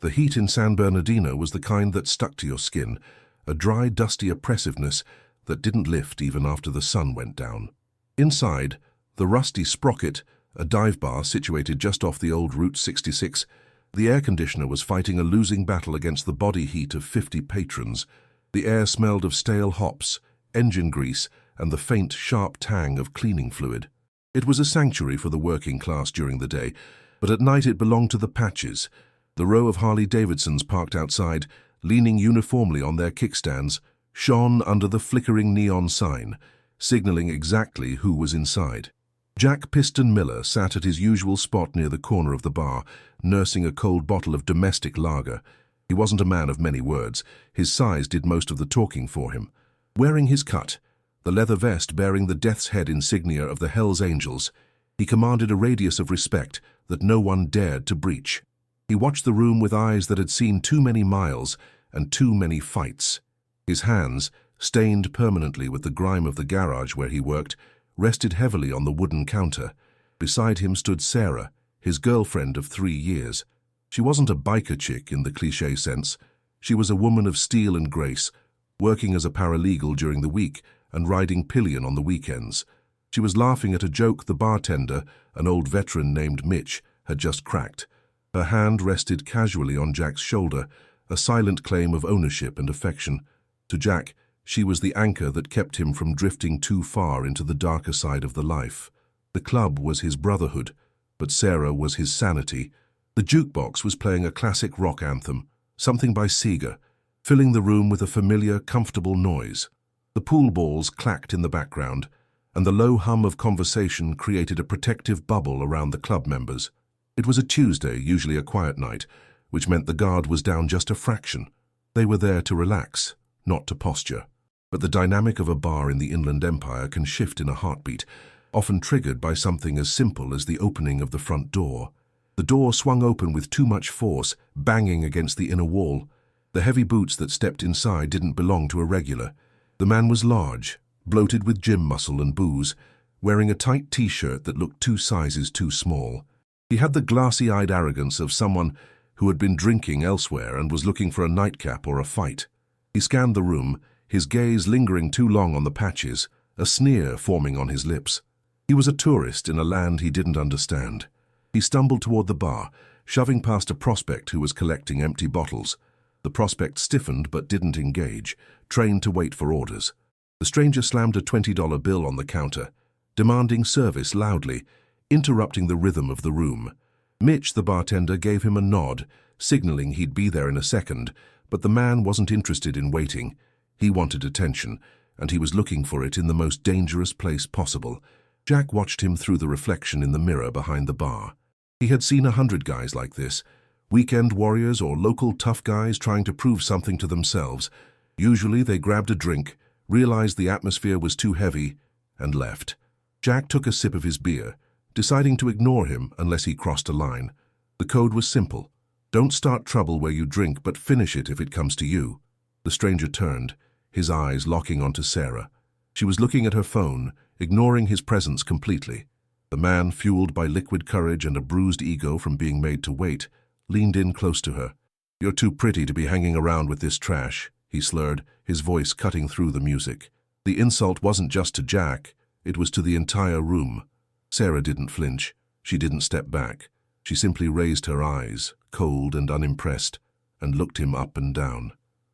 The heat in San Bernardino was the kind that stuck to your skin, a dry, dusty oppressiveness that didn't lift even after the sun went down. Inside, the Rusty Sprocket, a dive bar situated just off the old Route 66, the air conditioner was fighting a losing battle against the body heat of 50 patrons. The air smelled of stale hops, engine grease, and the faint, sharp tang of cleaning fluid. It was a sanctuary for the working class during the day, but at night it belonged to the Patches. The row of Harley-Davidsons parked outside, leaning uniformly on their kickstands, shone under the flickering neon sign, signaling exactly who was inside. Jack Piston Miller sat at his usual spot near the corner of the bar, nursing a cold bottle of domestic lager. He wasn't a man of many words. His size did most of the talking for him. Wearing his cut, the leather vest bearing the Death's Head insignia of the Hells Angels, he commanded a radius of respect that no one dared to breach. He watched the room with eyes that had seen too many miles and too many fights. His hands, stained permanently with the grime of the garage where he worked, rested heavily on the wooden counter. Beside him stood Sarah, his girlfriend of 3 years. She wasn't a biker chick in the cliché sense. She was a woman of steel and grace, working as a paralegal during the week and riding pillion on the weekends. She was laughing at a joke the bartender, an old veteran named Mitch, had just cracked. Her hand rested casually on Jack's shoulder, a silent claim of ownership and affection. To Jack, she was the anchor that kept him from drifting too far into the darker side of the life. The club was his brotherhood, but Sarah was his sanity. The jukebox was playing a classic rock anthem, something by Seeger, filling the room with a familiar, comfortable noise. The pool balls clacked in the background, and the low hum of conversation created a protective bubble around the club members. It was a Tuesday, usually a quiet night, which meant the guard was down just a fraction. They were there to relax, not to posture. But the dynamic of a bar in the Inland Empire can shift in a heartbeat, often triggered by something as simple as the opening of the front door. The door swung open with too much force, banging against the inner wall. The heavy boots that stepped inside didn't belong to a regular. The man was large, bloated with gym muscle and booze, wearing a tight t-shirt that looked 2 sizes too small. He had the glassy-eyed arrogance of someone who had been drinking elsewhere and was looking for a nightcap or a fight. He scanned the room, his gaze lingering too long on the Patches, a sneer forming on his lips. He was a tourist in a land he didn't understand. He stumbled toward the bar, shoving past a prospect who was collecting empty bottles. The prospect stiffened but didn't engage, trained to wait for orders. The stranger slammed a $20 bill on the counter, demanding service loudly, interrupting the rhythm of the room. Mitch, the bartender, gave him a nod, signaling he'd be there in a second, but the man wasn't interested in waiting. He wanted attention, and he was looking for it in the most dangerous place possible. Jack watched him through the reflection in the mirror behind the bar. He had seen 100 guys like this, weekend warriors or local tough guys trying to prove something to themselves. Usually they grabbed a drink, realized the atmosphere was too heavy, and left. Jack took a sip of his beer, deciding to ignore him unless he crossed a line. The code was simple. Don't start trouble where you drink, but finish it if it comes to you. The stranger turned, his eyes locking onto Sarah. She was looking at her phone, ignoring his presence completely. The man, fueled by liquid courage and a bruised ego from being made to wait, leaned in close to her. "You're too pretty to be hanging around with this trash," he slurred, his voice cutting through the music. The insult wasn't just to Jack, it was to the entire room. Sarah didn't flinch. She didn't step back. She simply raised her eyes, cold and unimpressed, and looked him up and down.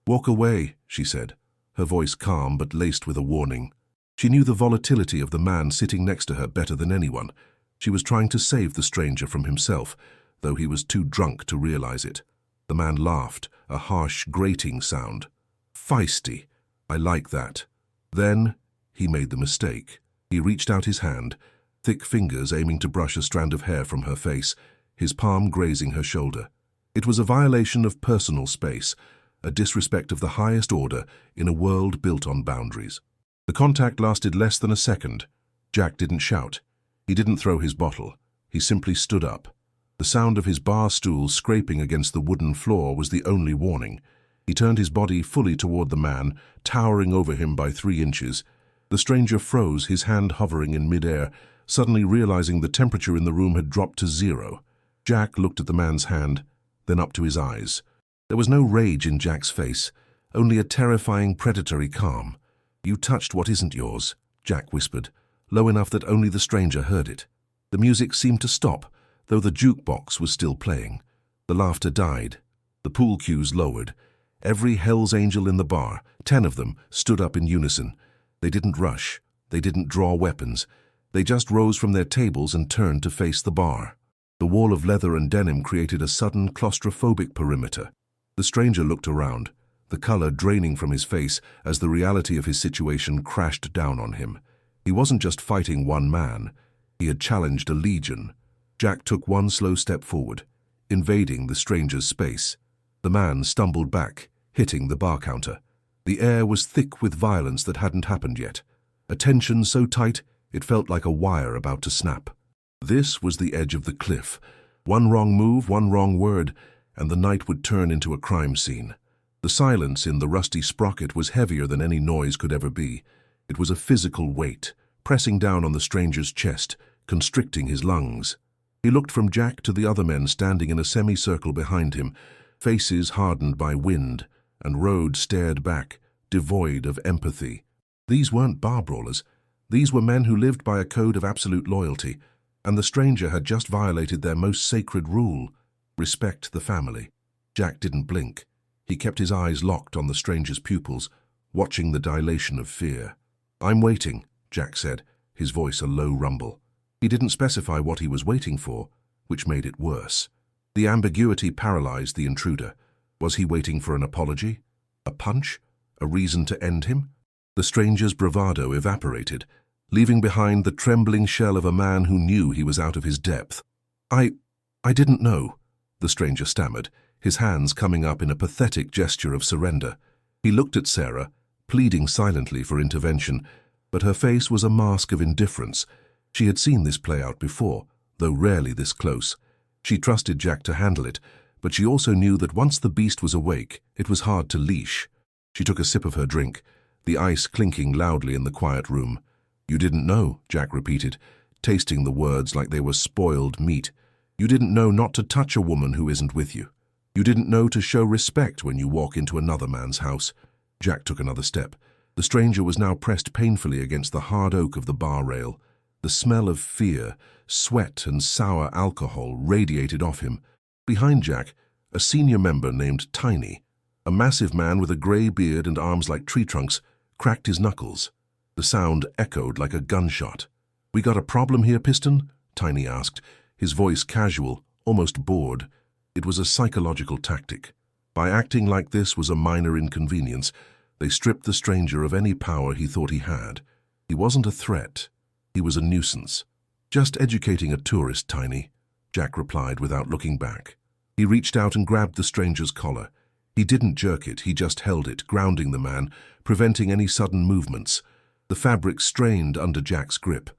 "Walk away," she said, her voice calm but laced with a warning. She knew the volatility of the man sitting next to her better than anyone. She was trying to save the stranger from himself, though he was too drunk to realize it. The man laughed, a harsh, grating sound. "Feisty. I like that." Then he made the mistake. He reached out his hand, thick fingers aiming to brush a strand of hair from her face, his palm grazing her shoulder. It was a violation of personal space, a disrespect of the highest order in a world built on boundaries. The contact lasted less than a second. Jack didn't shout. He didn't throw his bottle. He simply stood up. The sound of his bar stool scraping against the wooden floor was the only warning. He turned his body fully toward the man, towering over him by 3 inches. The stranger froze, his hand hovering in midair, suddenly realizing the temperature in the room had dropped to 0. Jack looked at the man's hand. then up to his eyes. There was no rage in Jack's face, only a terrifying predatory calm. "You touched what isn't yours," Jack whispered, low enough that only the stranger heard it. The music seemed to stop, though the jukebox was still playing. The laughter died. The pool cues lowered. Every Hell's Angel in the bar, 10 of them, stood up in unison. They didn't rush. They didn't draw weapons. They just rose from their tables and turned to face the bar. The wall of leather and denim created a sudden claustrophobic perimeter. The stranger looked around, the color draining from his face as the reality of his situation crashed down on him. He wasn't just fighting one man. He had challenged a legion. Jack took one slow step forward, invading the stranger's space. The man stumbled back, hitting the bar counter. The air was thick with violence that hadn't happened yet. A tension so tight it felt like a wire about to snap. This was the edge of the cliff. One wrong move, one wrong word, and the night would turn into a crime scene. The silence in the rusty sprocket was heavier than any noise could ever be. It was a physical weight, pressing down on the stranger's chest, constricting his lungs. He looked from Jack to the other men standing in a semicircle behind him, faces hardened by wind, and Rhodes stared back, devoid of empathy. These weren't bar brawlers. These were men who lived by a code of absolute loyalty, and the stranger had just violated their most sacred rule: respect the family. Jack didn't blink. He kept his eyes locked on the stranger's pupils, watching the dilation of fear. "I'm waiting," Jack said, his voice a low rumble. He didn't specify what he was waiting for, which made it worse. The ambiguity paralyzed the intruder. Was he waiting for an apology? A punch? A reason to end him? The stranger's bravado evaporated, leaving behind the trembling shell of a man who knew he was out of his depth. I didn't know," the stranger stammered, his hands coming up in a pathetic gesture of surrender. He looked at Sarah, pleading silently for intervention, but her face was a mask of indifference. She had seen this play out before, though rarely this close. She trusted Jack to handle it, but she also knew that once the beast was awake, it was hard to leash. She took a sip of her drink, the ice clinking loudly in the quiet room. "You didn't know," Jack repeated, tasting the words like they were spoiled meat. "You didn't know not to touch a woman who isn't with you. You didn't know to show respect when you walk into another man's house." Jack took another step. The stranger was now pressed painfully against the hard oak of the bar rail. The smell of fear, sweat, and sour alcohol radiated off him. Behind Jack, a senior member named Tiny, a massive man with a grey beard and arms like tree trunks, cracked his knuckles. The sound echoed like a gunshot. "We got a problem here, Piston?" Tiny asked, his voice casual, almost bored. It was a psychological tactic. By acting like this was a minor inconvenience, they stripped the stranger of any power he thought he had. He wasn't a threat. He was a nuisance. "Just educating a tourist, Tiny," Jack replied without looking back. He reached out and grabbed the stranger's collar. He didn't jerk it, he just held it, grounding the man, preventing any sudden movements. The fabric strained under Jack's grip.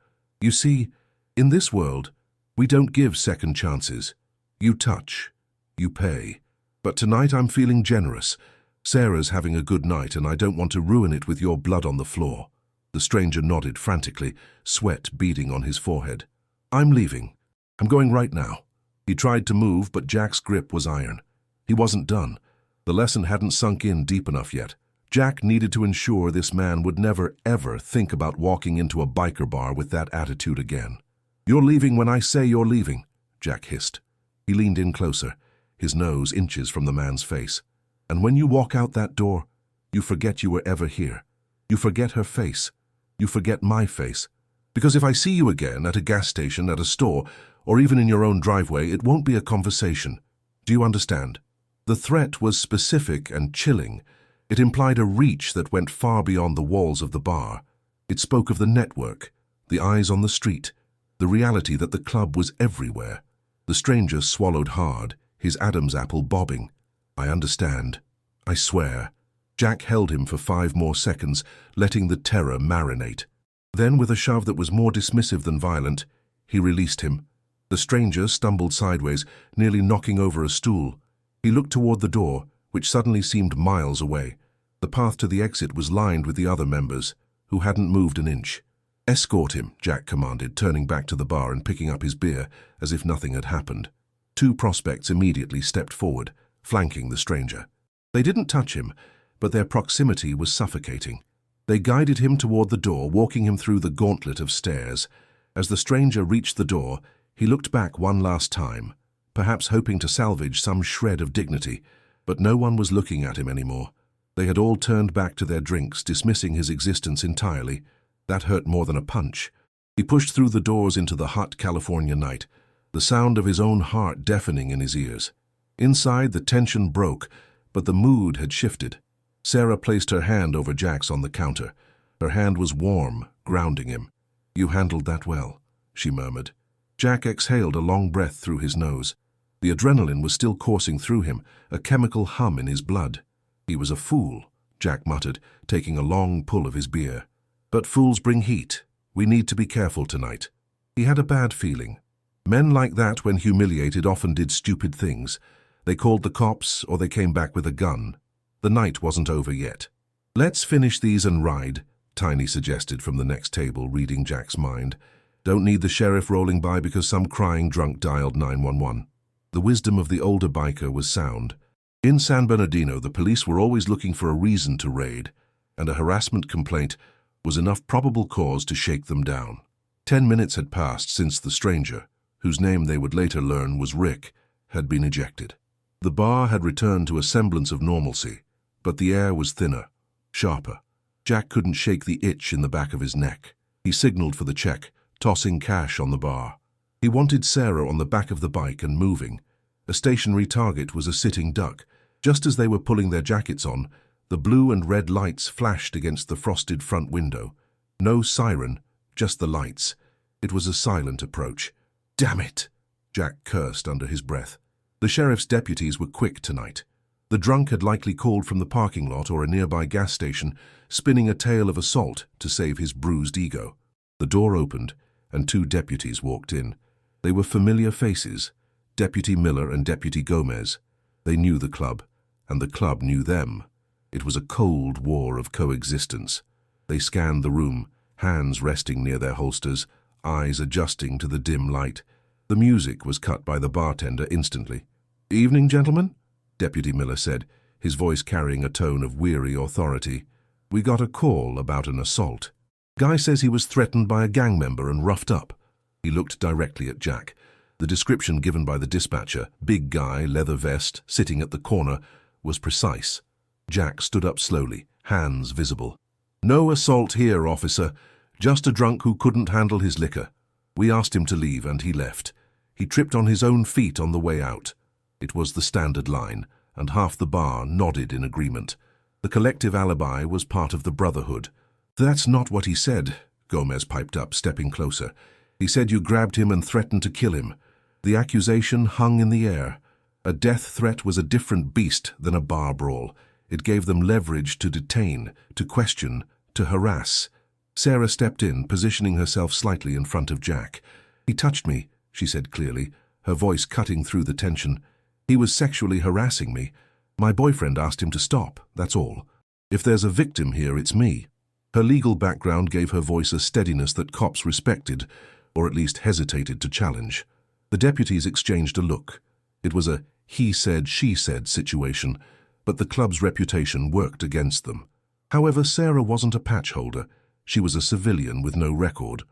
"You see, in this world, we don't give second chances. You touch. You pay. But tonight I'm feeling generous. Sarah's having a good night and I don't want to ruin it with your blood on the floor." The stranger nodded frantically, sweat beading on his forehead. "I'm leaving. I'm going right now." He tried to move, but Jack's grip was iron. He wasn't done. The lesson hadn't sunk in deep enough yet. Jack needed to ensure this man would never, ever think about walking into a biker bar with that attitude again. "You're leaving when I say you're leaving," Jack hissed. He leaned in closer, his nose inches from the man's face. "And when you walk out that door, you forget you were ever here. You forget her face. You forget my face. Because if I see you again at a gas station, at a store, or even in your own driveway, it won't be a conversation. Do you understand?" The threat was specific and chilling. It implied a reach that went far beyond the walls of the bar. It spoke of the network, the eyes on the street, the reality that the club was everywhere. The stranger swallowed hard, his Adam's apple bobbing. "I understand. I swear." Jack held him for 5 more seconds, letting the terror marinate. Then, with a shove that was more dismissive than violent, he released him. The stranger stumbled sideways, nearly knocking over a stool. He looked toward the door, which suddenly seemed miles away. The path to the exit was lined with the other members, who hadn't moved an inch. "Escort him," Jack commanded, turning back to the bar and picking up his beer, as if nothing had happened. Two prospects immediately stepped forward, flanking the stranger. They didn't touch him, but their proximity was suffocating. They guided him toward the door, walking him through the gauntlet of stairs. As the stranger reached the door, he looked back one last time, perhaps hoping to salvage some shred of dignity, but no one was looking at him anymore. They had all turned back to their drinks, dismissing his existence entirely. That hurt more than a punch. He pushed through the doors into the hot California night, the sound of his own heart deafening in his ears. Inside, the tension broke, but the mood had shifted. Sarah placed her hand over Jack's on the counter. Her hand was warm, grounding him. "You handled that well," she murmured. Jack exhaled a long breath through his nose. The adrenaline was still coursing through him, a chemical hum in his blood. "He was a fool," Jack muttered, taking a long pull of his beer. "But fools bring heat. We need to be careful tonight." He had a bad feeling. Men like that, when humiliated, often did stupid things. They called the cops or they came back with a gun. The night wasn't over yet. "Let's finish these and ride," Tiny suggested from the next table, reading Jack's mind. "Don't need the sheriff rolling by because some crying drunk dialed 911. The wisdom of the older biker was sound. In San Bernardino, the police were always looking for a reason to raid, and a harassment complaint was enough probable cause to shake them down. 10 minutes had passed since the stranger, whose name they would later learn was Rick, had been ejected. The bar had returned to a semblance of normalcy, but the air was thinner, sharper. Jack couldn't shake the itch in the back of his neck. He signaled for the check, tossing cash on the bar. He wanted Sarah on the back of the bike and moving. A stationary target was a sitting duck. Just as they were pulling their jackets on, the blue and red lights flashed against the frosted front window. No siren, just the lights. It was a silent approach. "Damn it!" Jack cursed under his breath. The sheriff's deputies were quick tonight. The drunk had likely called from the parking lot or a nearby gas station, spinning a tale of assault to save his bruised ego. The door opened, and 2 deputies walked in. They were familiar faces, Deputy Miller and Deputy Gomez. They knew the club, and the club knew them. It was a cold war of coexistence. They scanned the room, hands resting near their holsters, eyes adjusting to the dim light. The music was cut by the bartender instantly. "Evening, gentlemen," Deputy Miller said, his voice carrying a tone of weary authority. "We got a call about an assault. Guy says he was threatened by a gang member and roughed up." He looked directly at Jack. The description given by the dispatcher, big guy, leather vest, sitting at the corner, was precise. Jack stood up slowly, hands visible. "No assault here, officer. Just a drunk who couldn't handle his liquor. We asked him to leave, and he left. He tripped on his own feet on the way out." It was the standard line, and half the bar nodded in agreement. The collective alibi was part of the brotherhood. "That's not what he said," Gomez piped up, stepping closer. "He said you grabbed him and threatened to kill him. The accusation hung in the air. A death threat was a different beast than a bar brawl. It gave them leverage to detain, to question, to harass." Sarah stepped in, positioning herself slightly in front of Jack. "He touched me," she said clearly, her voice cutting through the tension. "He was sexually harassing me. My boyfriend asked him to stop, that's all. If there's a victim here, it's me." Her legal background gave her voice a steadiness that cops respected, or at least hesitated to challenge. The deputies exchanged a look. It was a he said, she said situation, but the club's reputation worked against them. However, Sarah wasn't a patch holder. She was a civilian with no record.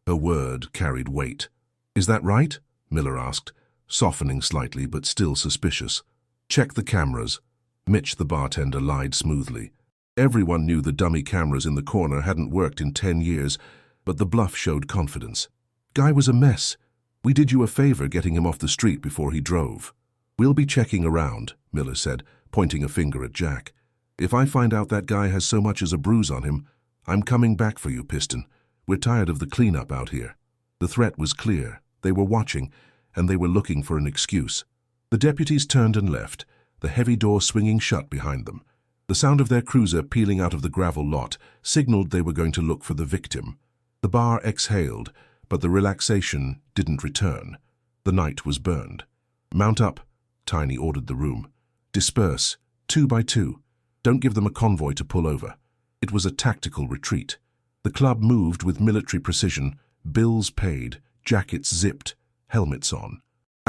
Her word carried weight. "Is that right?" Miller asked, softening slightly but still suspicious. "Check the cameras." Mitch, the bartender, lied smoothly. Everyone knew the dummy cameras in the corner hadn't worked in 10 years, but the bluff showed confidence. "Guy was a mess. We did you a favor getting him off the street before he drove." "We'll be checking around," Miller said, pointing a finger at Jack. "If I find out that guy has so much as a bruise on him, I'm coming back for you, Piston. We're tired of the cleanup out here." The threat was clear. They were watching, and they were looking for an excuse. The deputies turned and left, the heavy door swinging shut behind them. The sound of their cruiser peeling out of the gravel lot signaled they were going to look for the victim. The bar exhaled, but the relaxation didn't return. The night was burned. "Mount up," Tiny ordered the room. "Disperse, 2 by 2. Don't give them a convoy to pull over." It was a tactical retreat. The club moved with military precision, bills paid, jackets zipped, helmets on.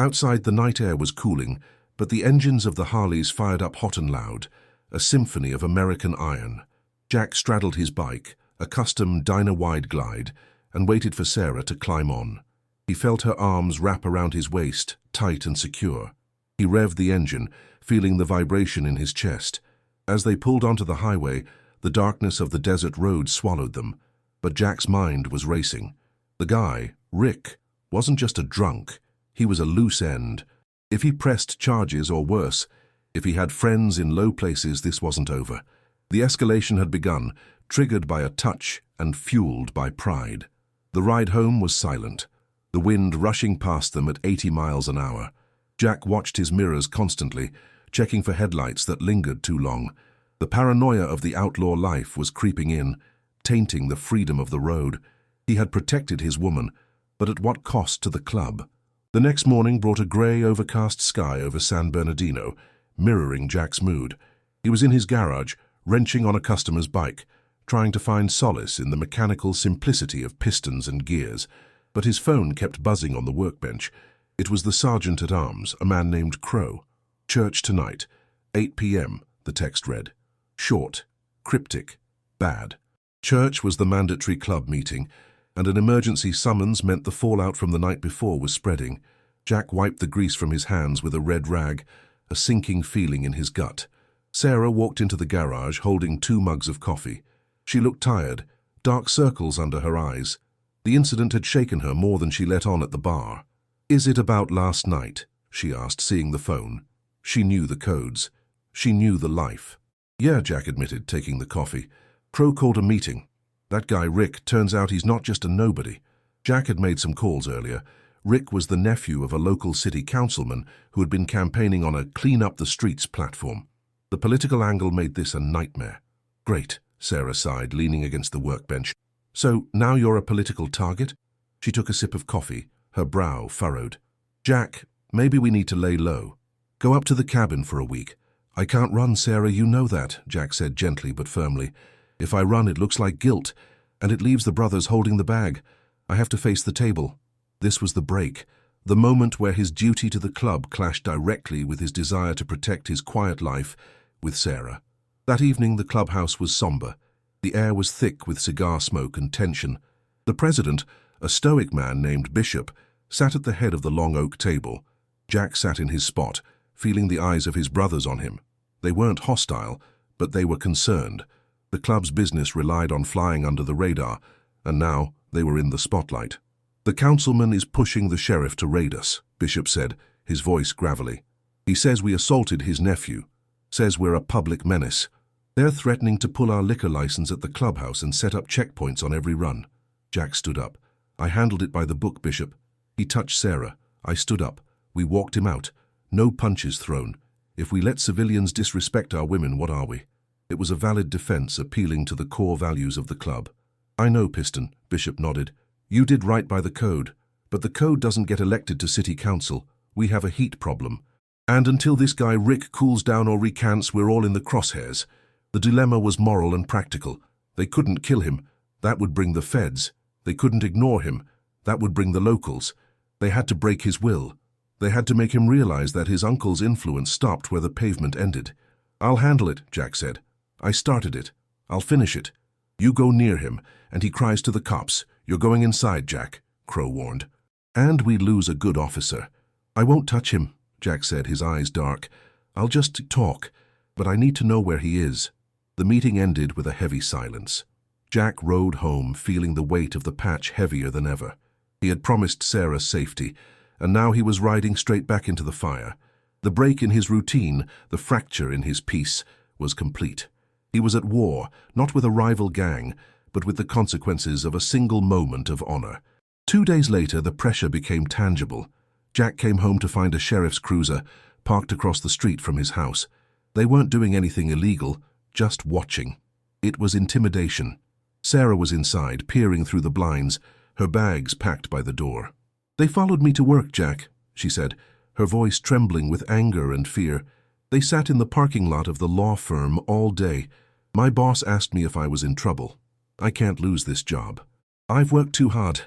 Outside, the night air was cooling, but the engines of the Harleys fired up hot and loud, a symphony of American iron. Jack straddled his bike, a custom Dyna-wide glide, and waited for Sarah to climb on. He felt her arms wrap around his waist, tight and secure. He revved the engine, feeling the vibration in his chest. As they pulled onto the highway, the darkness of the desert road swallowed them. But Jack's mind was racing. The guy, Rick, wasn't just a drunk. He was a loose end. If he pressed charges, or worse, if he had friends in low places, this wasn't over. The escalation had begun, triggered by a touch and fueled by pride. The ride home was silent, the wind rushing past them at 80 miles an hour. Jack watched his mirrors constantly, checking for headlights that lingered too long. The paranoia of the outlaw life was creeping in, tainting the freedom of the road. He had protected his woman, but at what cost to the club? The next morning brought a grey, overcast sky over San Bernardino, mirroring Jack's mood. He was in his garage, wrenching on a customer's bike, trying to find solace in the mechanical simplicity of pistons and gears. But his phone kept buzzing on the workbench. It was the sergeant-at-arms, a man named Crow. "Church tonight, 8 p.m., the text read. Short, cryptic, bad. Church was the mandatory club meeting, and an emergency summons meant the fallout from the night before was spreading. Jack wiped the grease from his hands with a red rag, a sinking feeling in his gut. Sarah walked into the garage holding 2 mugs of coffee. She looked tired, dark circles under her eyes. The incident had shaken her more than she let on at the bar. "Is it about last night?" she asked, seeing the phone. She knew the codes. She knew the life. "Yeah," Jack admitted, taking the coffee. "Crow called a meeting. That guy Rick, turns out he's not just a nobody." Jack had made some calls earlier. Rick was the nephew of a local city councilman who had been campaigning on a clean up the streets platform. The political angle made this a nightmare. "Great," Sarah sighed, leaning against the workbench. "So now you're a political target?" She took a sip of coffee, her brow furrowed. "Jack, maybe we need to lay low. Go up to the cabin for a week." "I can't run, Sarah, you know that," Jack said gently but firmly. "If I run, it looks like guilt, and it leaves the brothers holding the bag. I have to face the table." This was the break, the moment where his duty to the club clashed directly with his desire to protect his quiet life with Sarah. That evening the clubhouse was somber. The air was thick with cigar smoke and tension. The president, a stoic man named Bishop, sat at the head of the long oak table. Jack sat in his spot, feeling the eyes of his brothers on him. They weren't hostile, but they were concerned. The club's business relied on flying under the radar, and now they were in the spotlight. "The councilman is pushing the sheriff to raid us," Bishop said, his voice gravelly. "He says we assaulted his nephew, says we're a public menace. They're threatening to pull our liquor license at the clubhouse and set up checkpoints on every run." Jack stood up. "I handled it by the book, Bishop." He touched Sarah. I stood up. We walked him out. No punches thrown. If we let civilians disrespect our women, what are we? It was a valid defense, appealing to the core values of the club. "I know, Piston," Bishop nodded. "You did right by the code, but the code doesn't get elected to city council. We have a heat problem. And until this guy Rick cools down or recants, we're all in the crosshairs." The dilemma was moral and practical. They couldn't kill him. That would bring the feds. They couldn't ignore him. That would bring the locals. They had to break his will. They had to make him realize that his uncle's influence stopped where the pavement ended. "I'll handle it," Jack said. "I started it. I'll finish it. You go near him, and he cries to the cops. You're going inside, Jack," Crow warned. "And we lose a good officer." "I won't touch him," Jack said, his eyes dark. "I'll just talk, but I need to know where he is." The meeting ended with a heavy silence. Jack rode home, feeling the weight of the patch heavier than ever. He had promised Sarah safety, and now he was riding straight back into the fire. The break in his routine, the fracture in his peace, was complete. He was at war, not with a rival gang, but with the consequences of a single moment of honor. 2 days later, the pressure became tangible. Jack came home to find a sheriff's cruiser parked across the street from his house. They weren't doing anything illegal, just watching. It was intimidation. Sarah was inside, peering through the blinds, her bags packed by the door. "They followed me to work, Jack," she said, her voice trembling with anger and fear. "They sat in the parking lot of the law firm all day. My boss asked me if I was in trouble. I can't lose this job. I've worked too hard."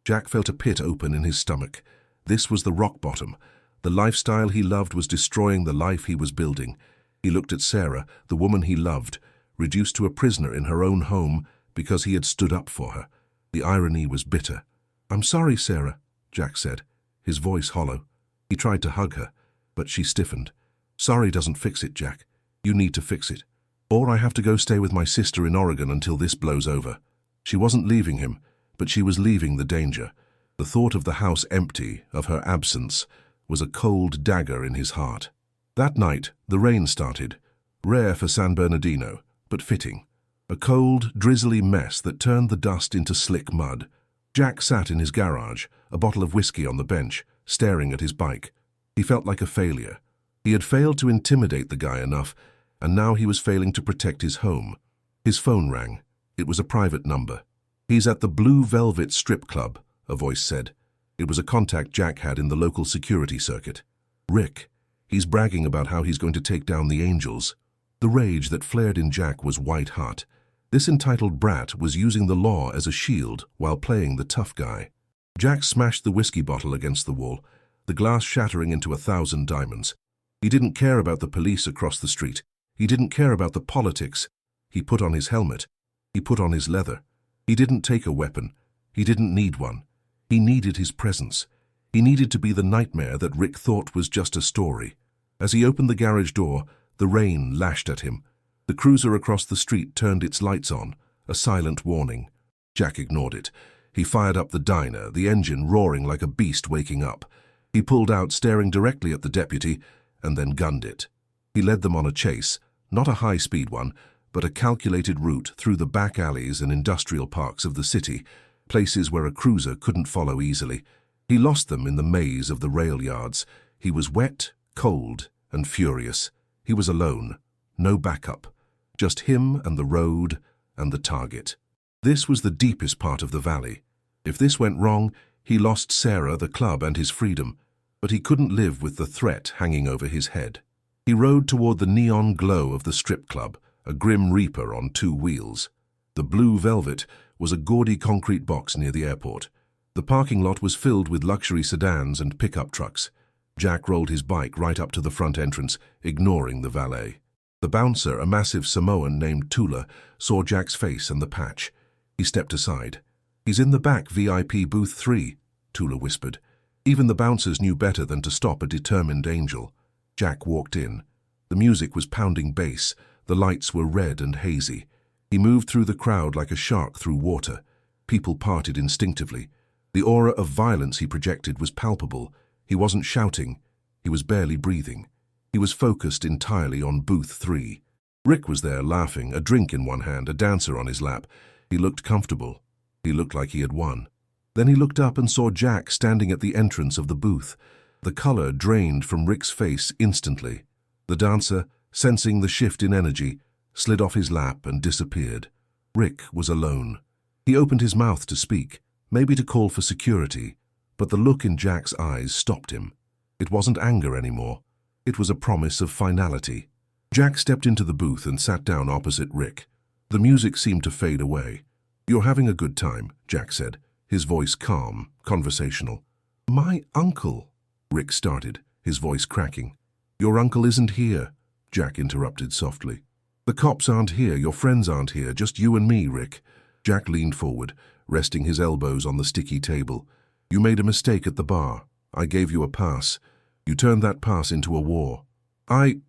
Jack felt a pit open in his stomach. This was the rock bottom. The lifestyle he loved was destroying the life he was building. He looked at Sarah, the woman he loved, reduced to a prisoner in her own home because he had stood up for her. The irony was bitter. "I'm sorry, Sarah," Jack said, his voice hollow. He tried to hug her, but she stiffened. "Sorry doesn't fix it, Jack. You need to fix it. Or I have to go stay with my sister in Oregon until this blows over." She wasn't leaving him, but she was leaving the danger. The thought of the house empty, of her absence, was a cold dagger in his heart. That night, the rain started, rare for San Bernardino, but fitting. A cold, drizzly mess that turned the dust into slick mud. Jack sat in his garage, a bottle of whiskey on the bench, staring at his bike. He felt like a failure. He had failed to intimidate the guy enough, and now he was failing to protect his home. His phone rang. It was a private number. "He's at the Blue Velvet Strip Club," a voice said. It was a contact Jack had in the local security circuit. "Rick. He's bragging about how he's going to take down the Angels." The rage that flared in Jack was white hot. This entitled brat was using the law as a shield while playing the tough guy. Jack smashed the whiskey bottle against the wall, the glass shattering into 1,000 diamonds. He didn't care about the police across the street. He didn't care about the politics. He put on his helmet. He put on his leather. He didn't take a weapon. He didn't need one. He needed his presence. He needed to be the nightmare that Rick thought was just a story. As he opened the garage door, the rain lashed at him. The cruiser across the street turned its lights on, a silent warning. Jack ignored it. He fired up the diner, the engine roaring like a beast waking up. He pulled out, staring directly at the deputy, and then gunned it. He led them on a chase, not a high-speed one, but a calculated route through the back alleys and industrial parks of the city, places where a cruiser couldn't follow easily. He lost them in the maze of the rail yards. He was wet, cold, and furious. He was alone, no backup, just him and the road and the target. This was the deepest part of the valley. If this went wrong, he lost Sarah, the club, and his freedom, but he couldn't live with the threat hanging over his head. He rode toward the neon glow of the strip club, a grim reaper on 2 wheels. The Blue Velvet was a gaudy concrete box near the airport. The parking lot was filled with luxury sedans and pickup trucks. Jack rolled his bike right up to the front entrance, ignoring the valet. The bouncer, a massive Samoan named Tula, saw Jack's face and the patch. He stepped aside. "He's in the back, VIP booth 3, Tula whispered. Even the bouncers knew better than to stop a determined angel. Jack walked in. The music was pounding bass. The lights were red and hazy. He moved through the crowd like a shark through water. People parted instinctively. The aura of violence he projected was palpable. He wasn't shouting. He was barely breathing. He was focused entirely on booth 3. Rick was there, laughing, a drink in one hand, a dancer on his lap. He looked comfortable. He looked like he had won. Then he looked up and saw Jack standing at the entrance of the booth. The color drained from Rick's face instantly. The dancer, sensing the shift in energy, slid off his lap and disappeared. Rick was alone. He opened his mouth to speak, maybe to call for security, but the look in Jack's eyes stopped him. It wasn't anger anymore. It was a promise of finality. Jack stepped into the booth and sat down opposite Rick. The music seemed to fade away. "You're having a good time," Jack said, his voice calm, conversational. "My uncle," Rick started, his voice cracking. "Your uncle isn't here," Jack interrupted softly. "The cops aren't here, your friends aren't here, just you and me, Rick." Jack leaned forward, resting his elbows on the sticky table. "You made a mistake at the bar. I gave you a pass. You turned that pass into a war. I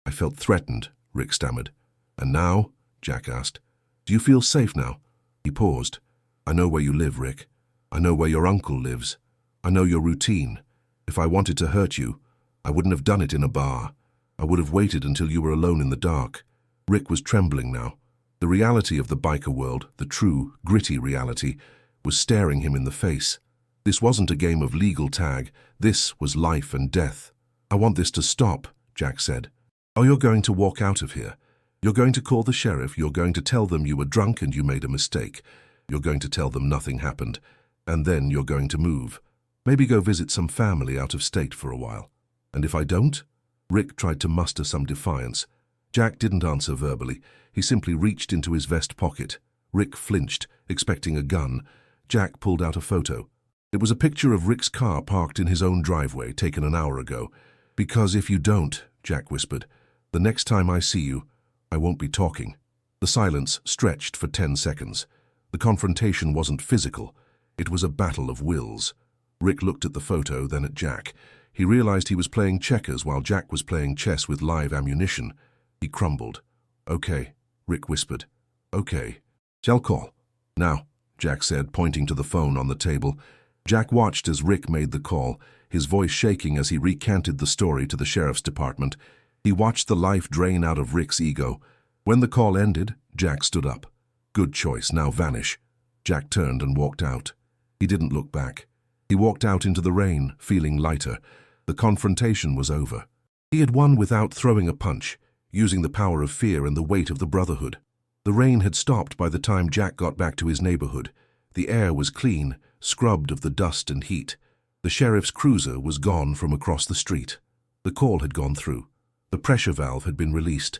felt threatened," Rick stammered. "And now?" Jack asked. "Do you feel safe now?" He paused. "I know where you live, Rick. I know where your uncle lives. I know your routine. If I wanted to hurt you, I wouldn't have done it in a bar. I would have waited until you were alone in the dark." Rick was trembling now. The reality of the biker world, the true, gritty reality, was staring him in the face. This wasn't a game of legal tag. This was life and death. "I want this to stop," Jack said. "Oh, you're going to walk out of here. You're going to call the sheriff. You're going to tell them you were drunk and you made a mistake. You're going to tell them nothing happened. And then you're going to move. Maybe go visit some family out of state for a while. And if I don't?" Rick tried to muster some defiance. Jack didn't answer verbally. He simply reached into his vest pocket. Rick flinched, expecting a gun. Jack pulled out a photo. It was a picture of Rick's car parked in his own driveway, taken an hour ago. "Because if you don't," Jack whispered, "the next time I see you, I won't be talking." The silence stretched for 10 seconds. The confrontation wasn't physical. It was a battle of wills. Rick looked at the photo, then at Jack. He realized he was playing checkers while Jack was playing chess with live ammunition. He crumbled. "Okay," Rick whispered. "Okay. Shall call." "Now," Jack said, pointing to the phone on the table. Jack watched as Rick made the call, his voice shaking as he recanted the story to the sheriff's department. He watched the life drain out of Rick's ego. When the call ended, Jack stood up. Good choice, now vanish. Jack turned and walked out. He didn't look back. He walked out into the rain, feeling lighter. The confrontation was over. He had won without throwing a punch, using the power of fear and the weight of the Brotherhood. The rain had stopped by the time Jack got back to his neighborhood. The air was clean, scrubbed of the dust and heat. The sheriff's cruiser was gone from across the street. The call had gone through. The pressure valve had been released.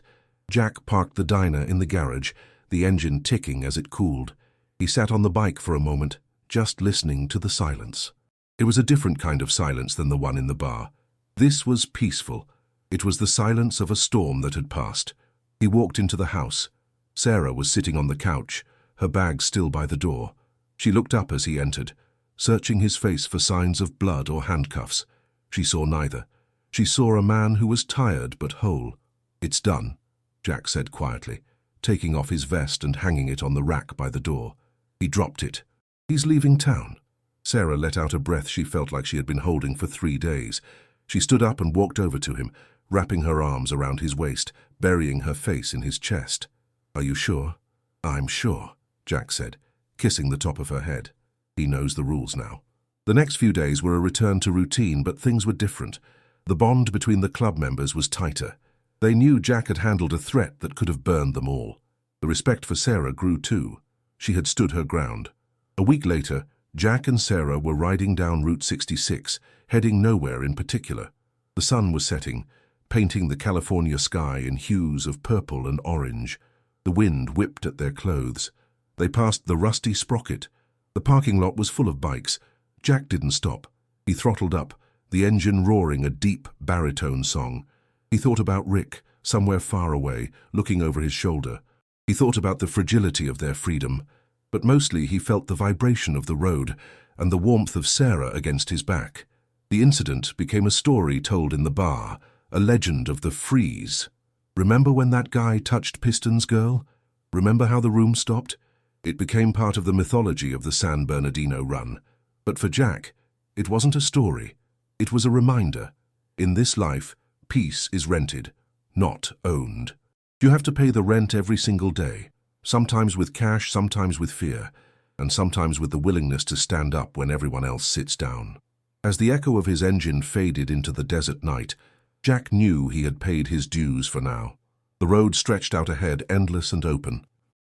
Jack parked the diner in the garage, the engine ticking as it cooled. He sat on the bike for a moment, just listening to the silence. It was a different kind of silence than the one in the bar. This was peaceful. It was the silence of a storm that had passed. He walked into the house. Sarah was sitting on the couch, her bag still by the door. She looked up as he entered, searching his face for signs of blood or handcuffs. She saw neither. She saw a man who was tired but whole. "It's done," Jack said quietly, taking off his vest and hanging it on the rack by the door. He dropped it. "He's leaving town." Sarah let out a breath she felt like she had been holding for 3 days. She stood up and walked over to him, wrapping her arms around his waist, burying her face in his chest. "Are you sure?" "I'm sure," Jack said, kissing the top of her head. He knows the rules now. The next few days were a return to routine, but things were different. The bond between the club members was tighter. They knew Jack had handled a threat that could have burned them all. The respect for Sarah grew too. She had stood her ground. A week later, Jack and Sarah were riding down Route 66, heading nowhere in particular. The sun was setting, painting the California sky in hues of purple and orange. The wind whipped at their clothes. They passed the Rusty Sprocket. The parking lot was full of bikes. Jack didn't stop. He throttled up, the engine roaring a deep baritone song. He thought about Rick, somewhere far away, looking over his shoulder. He thought about the fragility of their freedom, but mostly he felt the vibration of the road and the warmth of Sarah against his back. The incident became a story told in the bar, a legend of the freeze. Remember when that guy touched Piston's girl? Remember how the room stopped? It became part of the mythology of the San Bernardino run. But for Jack, it wasn't a story. It was a reminder. In this life, peace is rented, not owned. You have to pay the rent every single day, sometimes with cash, sometimes with fear, and sometimes with the willingness to stand up when everyone else sits down. As the echo of his engine faded into the desert night, Jack knew he had paid his dues for now. The road stretched out ahead, endless and open.